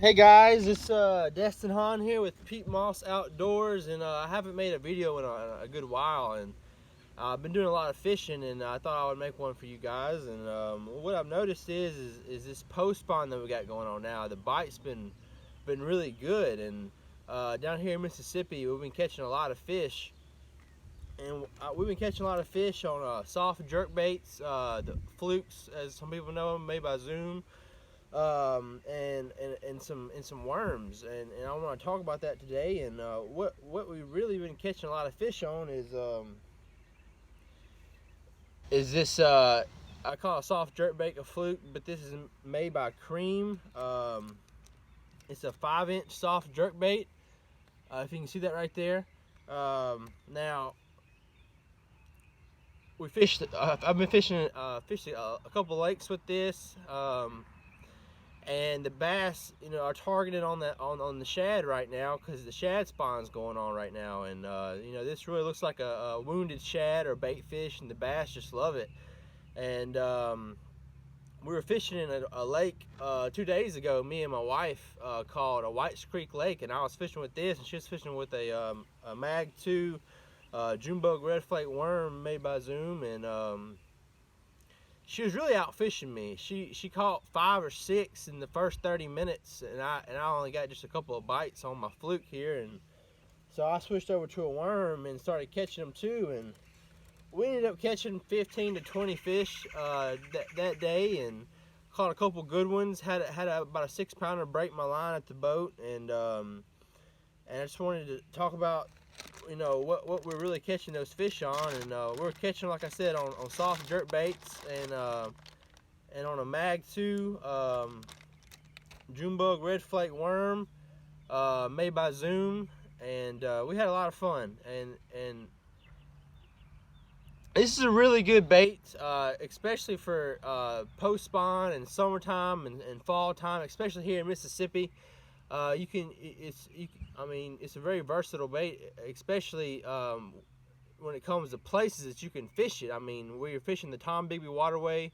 Hey guys, it's Destin Hahn here with Pete Moss Outdoors, and I haven't made a video in a good while, and I've been doing a lot of fishing, and I thought I would make one for you guys. And what I've noticed is this post spawn that we got going on now. The bite's been really good, and down here in Mississippi, we've been catching a lot of fish, and we've been catching a lot of fish on soft jerk baits, the flukes, as some people know them, made by Zoom. And some worms, and I want to talk about that today. And what we've really been catching a lot of fish on is this I call it a soft jerkbait, a fluke, but this is made by Cream. It's a 5-inch soft jerkbait. If you can see that right there. Now we fished. I've been fishing a couple lakes with this. And the bass, are targeted on the shad right now because the shad spawn's going on right now. And this really looks like a wounded shad or bait fish, and the bass just love it. And we were fishing in a lake 2 days ago. Me and my wife called a Whites Creek Lake, and I was fishing with this, and she was fishing with a Mag 2 June bug red flake worm made by Zoom. And she was really out fishing me. She caught 5 or 6 in the first 30 minutes, and I only got just a couple of bites on my fluke here. And so I switched over to a worm and started catching them too. And we ended up catching 15 to 20 fish that day, and caught a couple good ones. Had about a 6-pounder break my line at the boat. And I just wanted to talk about what we're really catching those fish on. And we're catching, like I said, on soft jerk baits, and on a Mag 2 June bug red flake worm made by Zoom. And we had a lot of fun, and this is a really good bait, especially for post spawn and summertime and fall time, especially here in Mississippi. It's a very versatile bait, especially when it comes to places that you can fish it. I mean, where you're fishing the Tombigbee Waterway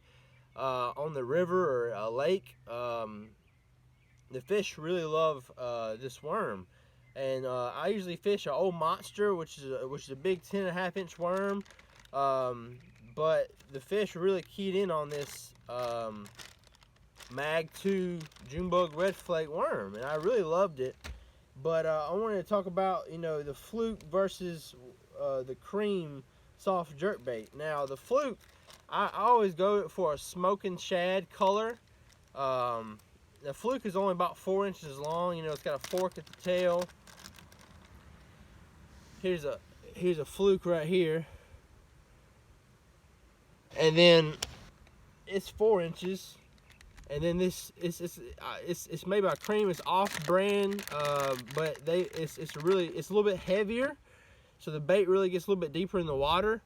on the river or a lake, the fish really love this worm. And I usually fish an old monster, which is a big 10.5-inch worm. But the fish really keyed in on this Mag 2 June bug red flake worm, and I really loved it. But I wanted to talk about the fluke versus the Cream soft jerkbait. Now the fluke, I always go for a smoking shad color. The fluke is only about 4 inches long. It's got a fork at the tail. Here's a fluke right here, and then it's 4 inches. And then this it's made by Cream. It's off-brand, but it's a little bit heavier, so the bait really gets a little bit deeper in the water.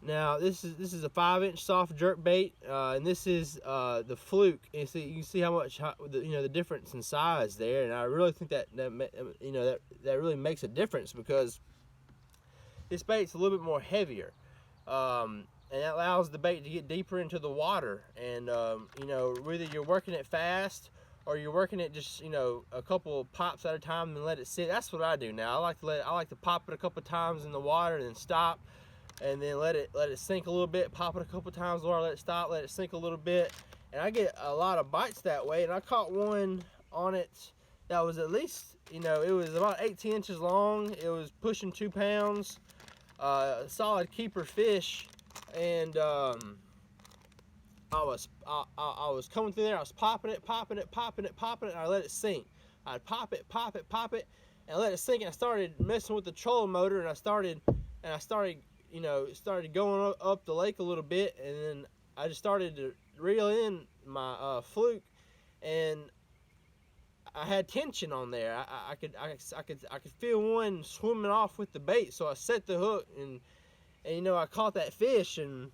Now this is a 5-inch soft jerk bait, and this is the fluke. And you can see how much the difference in size there. And I really think that really makes a difference, because this bait's a little bit more heavier. And that allows the bait to get deeper into the water. And whether you're working it fast or you're working it just a couple pops at a time and let it sit. That's what I do now. I like to pop it a couple times in the water and then stop, and then let it sink a little bit. Pop it a couple times in the water, let it stop, let it sink a little bit, and I get a lot of bites that way. And I caught one on it that was at least it was about 18 inches long. It was pushing 2 pounds. Solid keeper fish. And I was coming through there. I was popping it, and I let it sink. I'd pop it, and let it sink. And I started messing with the trolling motor, and I started going up the lake a little bit, and then I just started to reel in my fluke, and I had tension on there. I could feel one swimming off with the bait, so I set the hook, and I caught that fish. And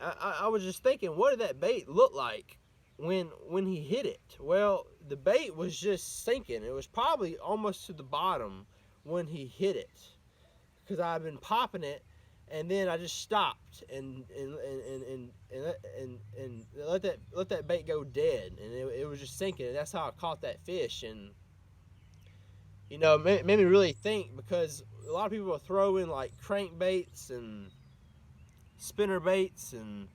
I was just thinking, what did that bait look like when he hit it? Well, the bait was just sinking. It was probably almost to the bottom when he hit it, because I've been popping it, and then I just stopped and let that bait go dead, and it was just sinking, and that's how I caught that fish. And it made me really think, because a lot of people will throw in like crankbaits and spinner baits, and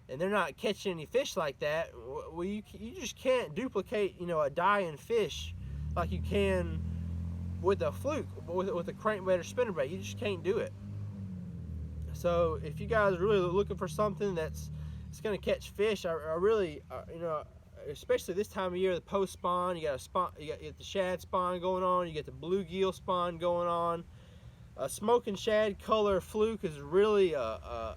they're not catching any fish like that. Well, you just can't duplicate a dying fish like you can with a fluke, with a crankbait or spinnerbait. You just can't do it. So if you guys are really looking for something that's going to catch fish, I really, especially this time of year, the post spawn, you got the shad spawn going on, you get the bluegill spawn going on. A smoking shad color fluke is really a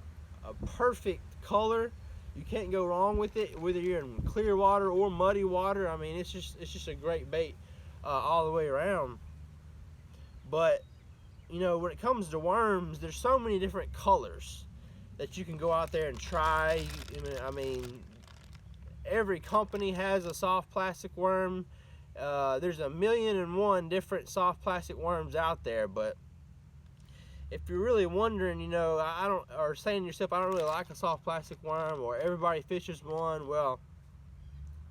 perfect color. You can't go wrong with it, whether you're in clear water or muddy water. I mean, it's just a great bait all the way around. But when it comes to worms, there's so many different colors that you can go out there and try. I mean, every company has a soft plastic worm. There's 1,000,001 different soft plastic worms out there, but if you're really wondering, or saying to yourself, I don't really like a soft plastic worm, or everybody fishes one, well,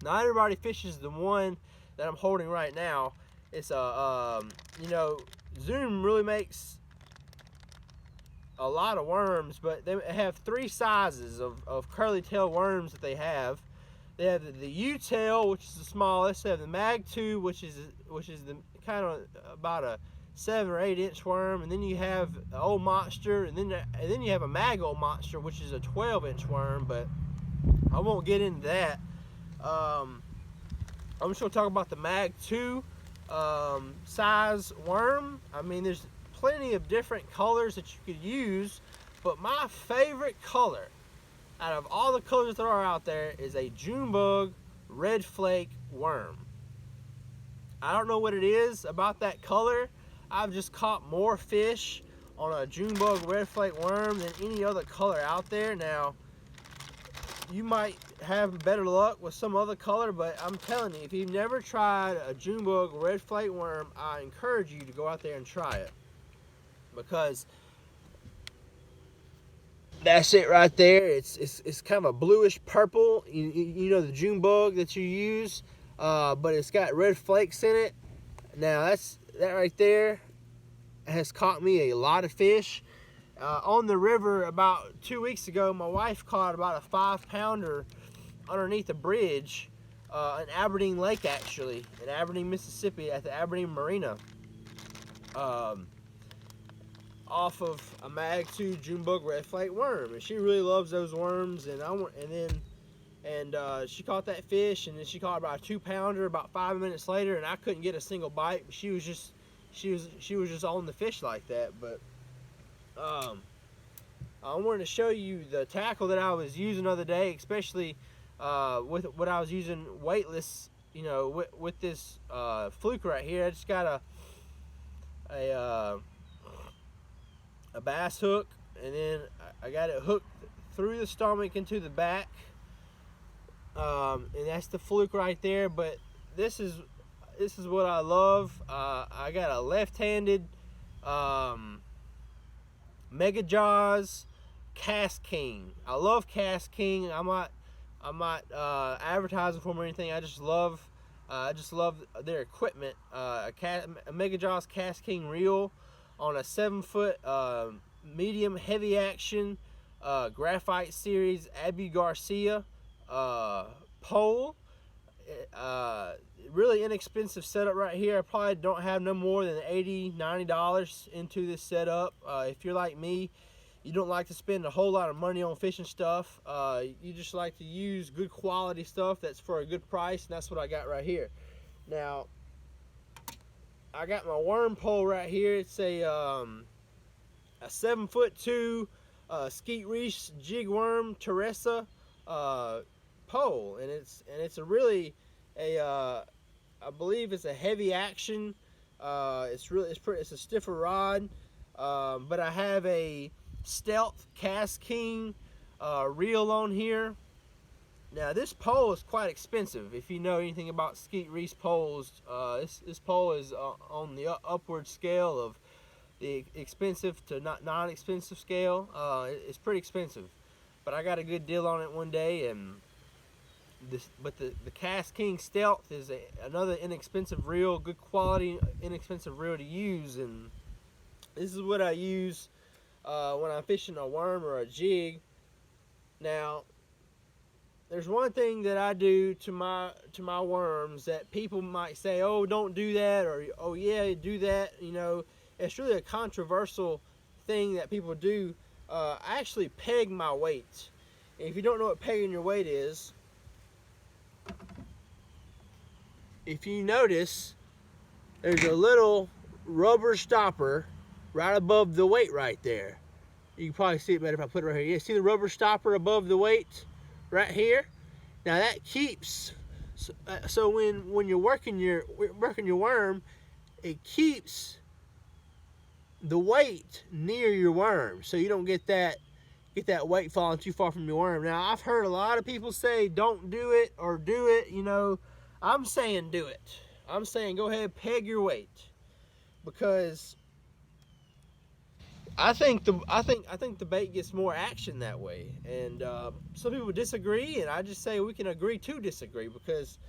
not everybody fishes the one that I'm holding right now. It's Zoom really makes a lot of worms, but they have 3 sizes of curly tail worms that they have. They have the U-tail, which is the smallest. They have the Mag 2, which is the kind of about a 7 or 8 inch worm, and then you have the old monster, and then you have a Mag old monster, which is a 12-inch worm. But I won't get into that. I'm just gonna talk about the Mag 2 size worm. I mean, there's plenty of different colors that you could use, but my favorite color out of all the colors that are out there is a Junebug red flake worm. I don't know what it is about that color. I've just caught more fish on a Junebug red flake worm than any other color out there. Now, you might have better luck with some other color, but I'm telling you, if you've never tried a Junebug red flake worm, I encourage you to go out there and try it, because that's it right there. It's kind of a bluish purple. You know the Junebug that you use, but it's got red flakes in it. Now that right there has caught me a lot of fish. On the river about 2 weeks ago, my wife caught about a 5-pounder underneath a bridge in Aberdeen Lake, actually, in Aberdeen, Mississippi, at the Aberdeen Marina, off of a Mag 2 Junebug red flake worm. And she really loves those worms, and she caught that fish, and then she caught about a 2-pounder about 5 minutes later, and I couldn't get a single bite. But she was just on the fish like that. But I wanted to show you the tackle that I was using the other day, especially with what I was using weightless, with this fluke right here. I just got a bass hook, and then I got it hooked through the stomach into the back, and that's the fluke right there. But this is what I love. I got a left-handed Mega Jaws Cast King. I love Cast King. I'm not advertising for them or anything. I just love their equipment. A Mega Jaws Cast King reel on a 7-foot medium heavy action graphite series Abu Garcia pole. Really inexpensive setup right here. I probably don't have no more than $80-$90 into this setup. If you're like me, you don't like to spend a whole lot of money on fishing stuff. You just like to use good quality stuff that's for a good price, and that's what I got right here. Now, I got my worm pole right here. It's a 7'2" Skeet Reese jig worm Teresa pole, and it's a really I believe it's a heavy action. It's a stiffer rod, but I have a Stealth Cast King reel on here. Now this pole is quite expensive. If you know anything about Skeet Reese poles, this pole is on the upward scale of the expensive to non-expensive scale. It's pretty expensive, but I got a good deal on it one day, and but the KastKing Stealth is another inexpensive reel, good quality, inexpensive reel to use, and this is what I use when I'm fishing a worm or a jig. Now, there's one thing that I do to my worms that people might say, "Oh, don't do that," or "Oh, yeah, do that." You know, it's really a controversial thing that people do. I actually peg my weight. And if you don't know what pegging your weight is, if you notice, there's a little rubber stopper right above the weight right there. You can probably see it better if I put it right here. Yeah, see the rubber stopper above the weight right here? Now that keeps, so when you're working your worm, it keeps the weight near your worm, so you don't get that weight falling too far from your worm. Now, I've heard a lot of people say don't do it or do it. You know, I'm saying do it. I'm saying go ahead, peg your weight, because I think the bait gets more action that way. And some people disagree, and I just say we can agree to disagree, because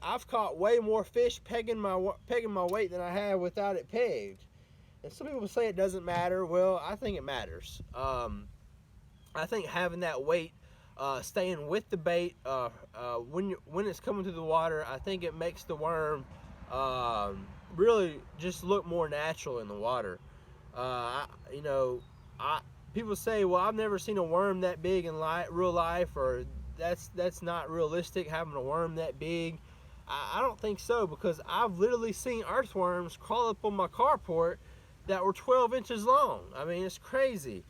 I've caught way more fish pegging my weight than I have without it pegged. And some people say it doesn't matter. Well, I think it matters. I think having that weight staying with the bait when it's coming through the water, I think it makes the worm really just look more natural in the water. You know, people say, well, I've never seen a worm that big in real life, or that's not realistic, having a worm that big. I don't think so, because I've literally seen earthworms crawl up on my carport that were 12 inches long. I mean, it's crazy.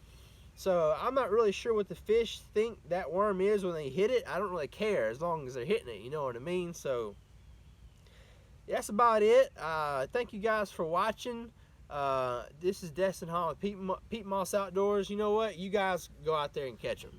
So I'm not really sure what the fish think that worm is when they hit it. I don't really care as long as they're hitting it, you know what I mean? So that's about it. Thank you guys for watching. This is Destin Hall with Pete Moss Outdoors. You know what? You guys go out there and catch them.